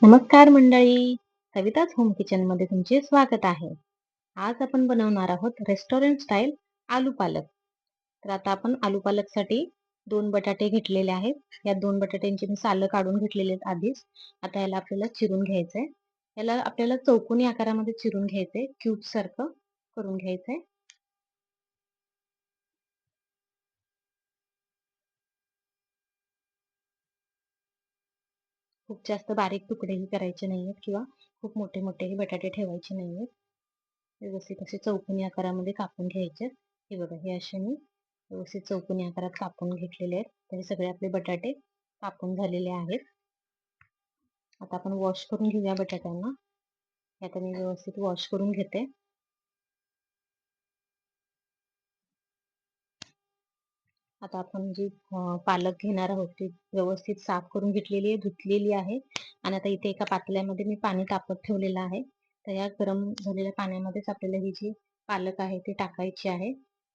नमस्कार मंडळी, कविताच home kitchen मध्ये तुमचे स्वागत आहे. आज आपण बनवणार आहोत रेस्टॉरंट स्टाईल आलू पालक. तर आता आपण आलू पालक साठी 2 बटाटे घेतलेले आहेत. या 2 बटाट्यांची मी सालं काढून घेतलेली आहेत आधीच. आता याला आपल्याला चिरून घ्यायचंय. याला आपल्याला चौकोनी आकारामध्ये चिरून घ्यायचंय, क्यूब सारखं करून घ्यायचंय. खूप जास्त बारीक तुकडेही करायचे नाहीयेत किंवा खूप मोठे मोठेही बटाटे ठेवायचे नाहीयेत. व्यवस्थित असे चौकोनी आकारामध्ये कापून घ्यायचे. हे बघा, हे असे मी व्यवस्थित चौकोनी आकारात कापून घेतलेले आहेत. तर सगळे आपले बटाटे कापून झालेले आहेत. आता आपण वॉश करून घेऊया बटाट्यांना. आता मी व्यवस्थित वॉश करून घेते. आता आपण जी पालक घेणार आहोत ती व्यवस्थित साफ करून घेतलेली आहे, धुतलेली आहे. आणि आता इथे एका पातेल्यामध्ये मी पाणी तापत ठेवलेलं आहे. तर या गरम झालेल्या पाण्यामध्येच आपल्याला ही जी पालक आहे ती टाकायची आहे.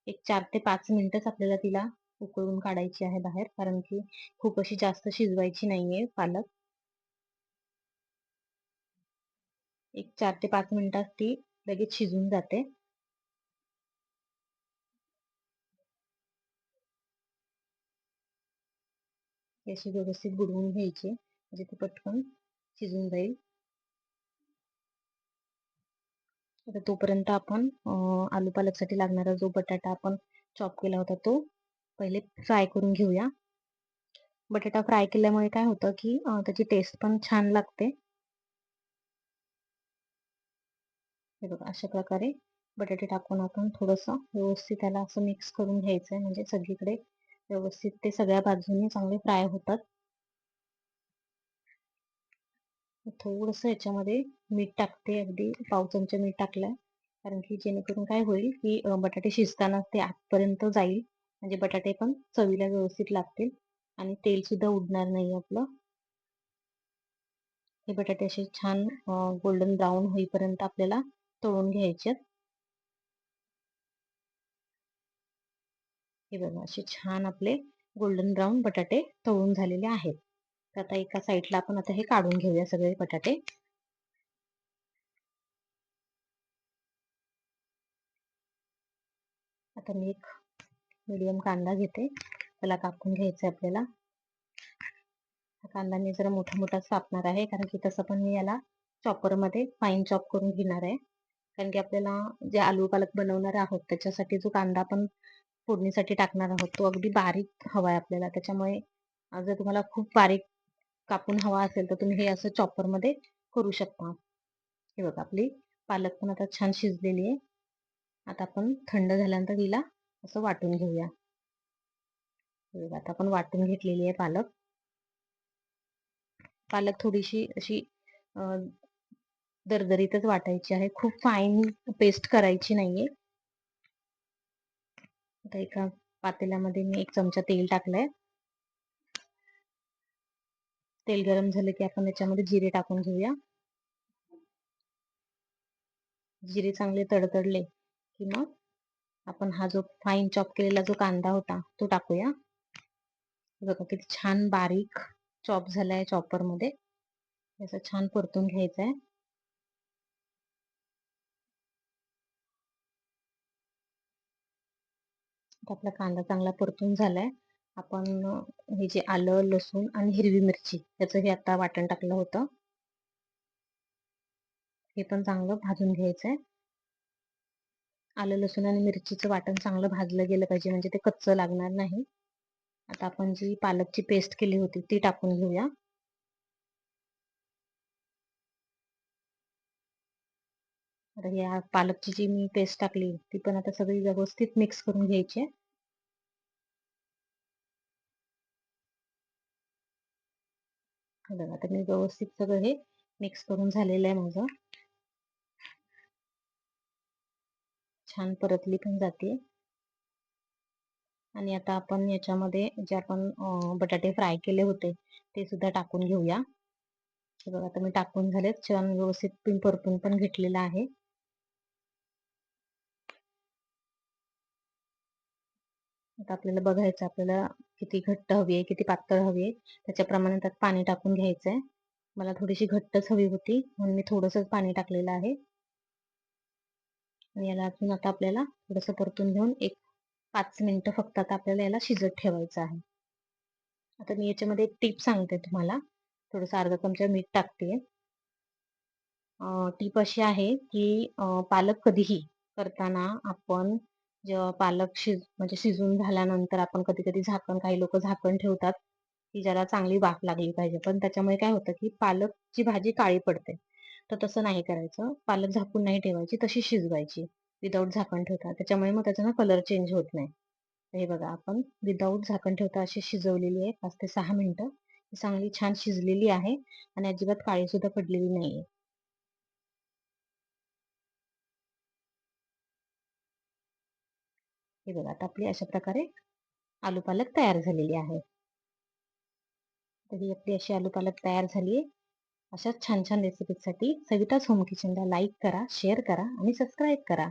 एक 4 ते 5 मिनिटच आपल्याला तिला उकळून काढायची आहे बाहेर, कारण की खूप अशी जास्त शिजवायची नाहीये पालक. एक 4 ते 5 मिनिटात ती लगेच शिजून जाते. अशी व्यवस्थित बुडवून घ्यायची म्हणजे ती पटकन शिजून जाईल. आता तोपर्यंत आपण आलू पालकसाठी लागणारा जो बटाटा आपण चॉप केला होता तो पहिले फ्राय करून घेऊया. बटाटा फ्राय केल्यामुळे काय होतं की त्याची टेस्ट पण छान लागते. हे बघा, अशा प्रकारे बटाटे टाकून आपण थोडंसं व्यवस्थित त्याला असं मिक्स करून घ्यायचंय, म्हणजे सगळीकडे व्यवस्थित ते सगळ्या बाजूनी चांगले फ्राय होतात. थोडंसं याच्यामध्ये मीठ टाकते, अगदी पाव चमचा मीठ टाकलंय, कारण की जेणेकरून काय होईल की बटाटे शिजताना ते आतपर्यंत जाईल, म्हणजे बटाटे पण चवीला व्यवस्थित लागतील आणि तेल सुद्धा उडणार नाही आपलं. हे बटाटे असे छान गोल्डन ब्राऊन होईपर्यंत आपल्याला तळून घ्यायचे. हे बघा, असे छान आपले गोल्डन ब्राऊन बटाटे तळून झालेले आहेत. तर आता एका साईडला आपण आता हे काढून घेऊया सगळे बटाटे. आता मी एक मीडियम कांदा घेते, त्याला कापून घ्यायचं आपल्याला. कांदा मी जरा मोठा मोठाच कापणार आहे, कारण की तसं पण मी याला चॉपर मध्ये फाईन चॉप करून घेणार आहे. कारण की आपल्याला जे आलू पालक बनवणार आहोत त्याच्यासाठी जो कांदा आपण फोडणीसाठी टाकणार आहोत तो अगदी बारीक हवा आहे आपल्याला. त्याच्यामुळे जर तुम्हाला खूप बारीक कापून हवा असेल तर तुम्ही हे असं चॉपर मध्ये करू शकता. हे बघा, आपली पालक पण आता छान शिजलेली आहे. आता आपण थंड झाल्यानंतर तिला असं वाटून घेऊया. आता आपण वाटून घेतलेली आहे पालक. पालक थोडीशी अशी दरदरीतच वाटायची आहे, खूप फाईन पेस्ट करायची नाहीये. आता एका पातेल्यामध्ये मी 1 चमचा तेल टाकलंय. तेल गरम झालं की आपण त्याच्यामध्ये जिरे टाकून घेऊया. जिरे चांगले तडतडले की मग आपण हा जो फाईन चॉप केलेला जो कांदा होता तो टाकूया. बघा किती छान बारीक चॉप झालाय चॉपर मध्ये. असं छान परतून घ्यायचंय. आपला कांदा चांगला परतून झालाय. आपण हे जे आलं, लसूण आणि हिरवी मिरची याचं हे आता वाटण टाकलं होतं, हे पण चांगलं भाजून घ्यायचंय. आलं, लसूण आणि मिरचीचं वाटण चांगलं भाजलं गेलं पाहिजे, म्हणजे ते कच्चं लागणार नाही. आता आपण जी पालकची पेस्ट केली होती ती टाकून घेऊया. आता या पालकची जी मी पेस्ट टाकली ती पण आता सगळी व्यवस्थित मिक्स करून घ्यायची आहे. बघा, आता मी व्यवस्थित सगळं हे मिक्स करून झालेलं आहे माझं. छान परतली पण जाते. आणि आता आपण याच्यामध्ये जे आपण बटाटे फ्राय केले होते ते सुद्धा टाकून घेऊया. बघा, आता मी टाकून झालेत, छान व्यवस्थित परतून पण घेतलेलं आहे. आता आपल्याला बघायचं, आपल्याला किती घट्ट हवी आहे, किती पातळ हवी आहे, त्याच्याप्रमाणे त्यात पाणी टाकून घ्यायचंय. मला थोडीशी घट्टच हवी होती म्हणून मी थोडंसंच पाणी टाकलेलं आहे. आणि याला अजून आता आपल्याला थोडंसं परतून घेऊन एक 5 मिनिटं फक्त आता आपल्याला याला शिजत ठेवायचं आहे. आता मी याच्यामध्ये एक टिप सांगते तुम्हाला. थोडंसं अर्धा चमचा मीठ टाकते. टीप अशी आहे की पालक कधीही करताना आपण जेव्हा पालक म्हणजे शिजून झाल्यानंतर आपण कधी-कधी काही लोकं झाकण ठेवतात, की ज्याला चांगली वाफ लागली पाहिजे. पण त्याच्यामुळे काय होतं, की पालकची भाजी काळी पडते. तर तसं नाही करायचं. पालक झाकून नाही ठेवायची, तशी शिजवायची विदाऊट झाकण ठेवता. त्याच्यामुळे मग त्याचा ना कलर चेंज होत नाही. तर हे बघा आपण विदाऊट झाकण ठेवता अशी शिजवलेली आहे 5 ते 6 मिनिटं. ही चांगली छान शिजलेली आहे आणि अजिबात काळी सुद्धा पडलेली नाहीये. हे बघा आता आपली अशा प्रकारे आलू पालक तयार झालेली आहे. तर ही आपली अशी आलू पालक तयार झाली आहे. अशाच छान छान रेसिपीसाठी सविताज होम किचनला लाईक करा, शेअर करा आणि सबस्क्राईब करा.